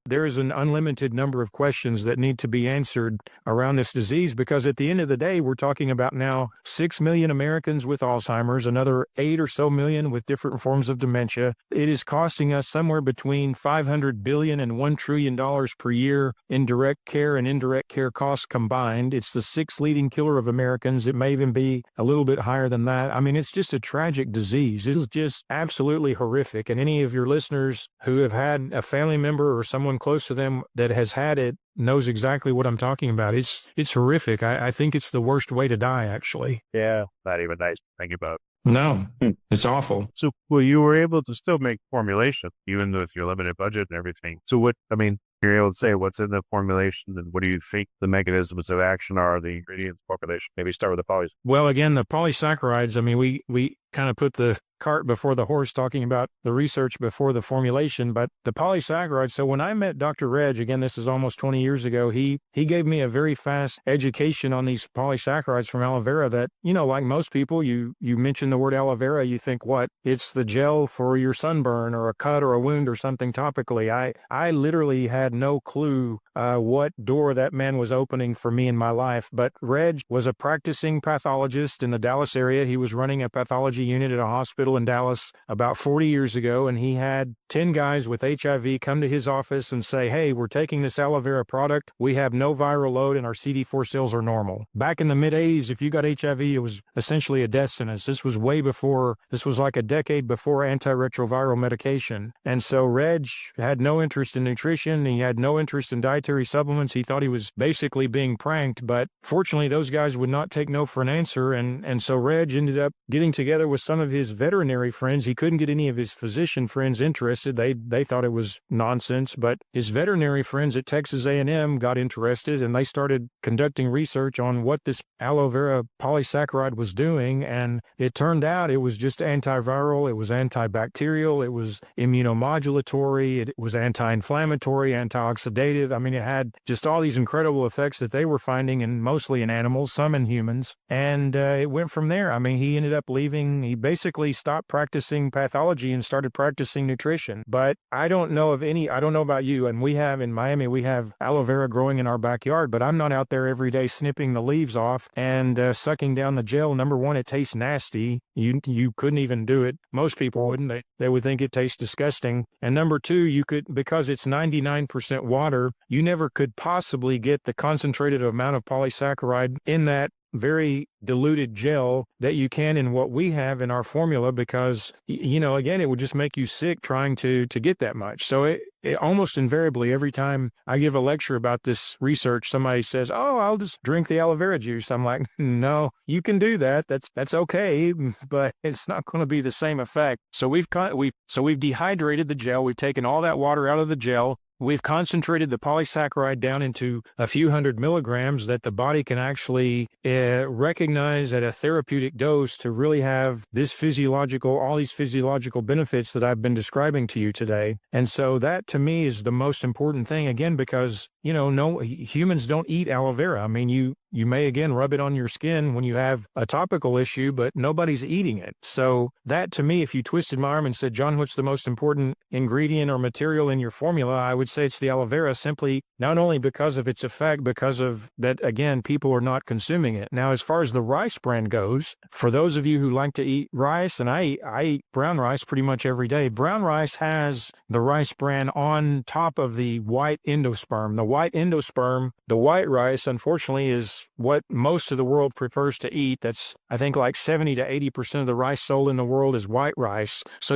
there is an unlimited number of questions that need to be answered around this disease, because at the end of the day, we're talking about now 6 million Americans with Alzheimer's, another 8 or so million with different forms of dementia. It is costing us somewhere between $500 billion and $1 trillion per year in direct care and indirect care costs combined. It's the sixth leading killer of Americans. It may even be a little bit higher than that. I mean, it's just a tragic disease. It is just absolutely horrific. And any of your listeners who have had a family member or someone close to them that has had it knows exactly what I'm talking about. It's horrific. I think it's the worst way to die, actually. Yeah, not even nice to think about. No, it's awful. So, well, you were able to still make formulation, even with your limited budget and everything. So you're able to say what's in the formulation and what do you think the mechanisms of action are, the ingredients formulation? Maybe start with the polys. Well, again, the polysaccharides, I mean, we kind of put the cart before the horse, talking about the research before the formulation, but the polysaccharides. So when I met Dr. Reg, again, this is almost 20 years ago, he gave me a very fast education on these polysaccharides from aloe vera that, like most people, you mention the word aloe vera, you think, what? It's the gel for your sunburn or a cut or a wound or something topically. I literally had no clue what door that man was opening for me in my life. But Reg was a practicing pathologist in the Dallas area. He was running a pathology unit at a hospital in Dallas about 40 years ago, and he had 10 guys with HIV come to his office and say, hey, we're taking this aloe vera product. We have no viral load and our CD4 cells are normal. Back in the mid-80s, if you got HIV, it was essentially a death sentence. This was like a decade before antiretroviral medication. And so Reg had no interest in nutrition. He had no interest in dietary supplements. He thought he was basically being pranked, but fortunately those guys would not take no for an answer. And so Reg ended up getting together with some of his veterinary friends. He couldn't get any of his physician friends interested. They thought it was nonsense, but his veterinary friends at Texas A&M got interested, and they started conducting research on what this aloe vera polysaccharide was doing. And it turned out it was just antiviral, it was antibacterial, it was immunomodulatory, it was anti-inflammatory, antioxidative. I mean, it had just all these incredible effects that they were finding mostly in animals, some in humans. And it went from there. I mean, he ended up leaving. He basically stopped practicing pathology and started practicing nutrition. But I don't know about you, and in Miami, we have aloe vera growing in our backyard, but I'm not out there every day snipping the leaves off and sucking down the gel. Number one, it tastes nasty. You couldn't even do it. Most people wouldn't. They would think it tastes disgusting. And number two, because it's 99% water, you never could possibly get the concentrated amount of polysaccharide in that very diluted gel that you can in what we have in our formula, because, again, it would just make you sick trying to get that much. So it almost invariably, every time I give a lecture about this research, somebody says, oh, I'll just drink the aloe vera juice. I'm like, no, you can do that. That's okay, but it's not going to be the same effect. So we've dehydrated the gel. We've taken all that water out of the gel. We've concentrated the polysaccharide down into a few hundred milligrams that the body can actually recognize at a therapeutic dose to really have all these physiological benefits that I've been describing to you today. And so that to me is the most important thing, again, because, no humans don't eat aloe vera. I mean, you may, again, rub it on your skin when you have a topical issue, but nobody's eating it. So that, to me, if you twisted my arm and said, John, what's the most important ingredient or material in your formula, I would say it's the aloe vera, simply not only because of its effect, because of that, again, people are not consuming it. Now, as far as the rice bran goes, for those of you who like to eat rice, and I eat brown rice pretty much every day, brown rice has the rice bran on top of the white endosperm. The white rice, unfortunately, is what most of the world prefers to eat. That's, I think, like 70 to 80% of the rice sold in the world is white rice. So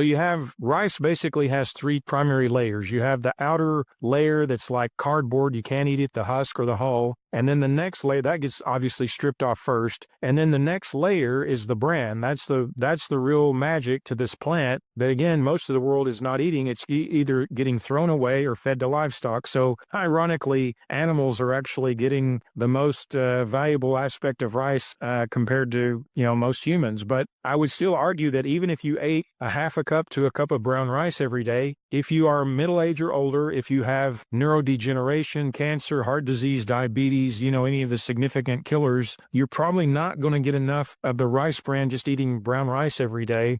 rice basically has three primary layers. You have the outer layer that's like cardboard. You can't eat it, the husk or the hull. And then the next layer, that gets obviously stripped off first. And then the next layer is the bran. That's the real magic to this plant that, again, most of the world is not eating. It's either getting thrown away or fed to livestock. So ironically, animals are actually getting the most valuable aspect of rice compared to, most humans. But I would still argue that even if you ate a half a cup to a cup of brown rice every day, if you are middle age or older, if you have neurodegeneration, cancer, heart disease, diabetes, any of the significant killers, you're probably not going to get enough of the rice bran just eating brown rice every day.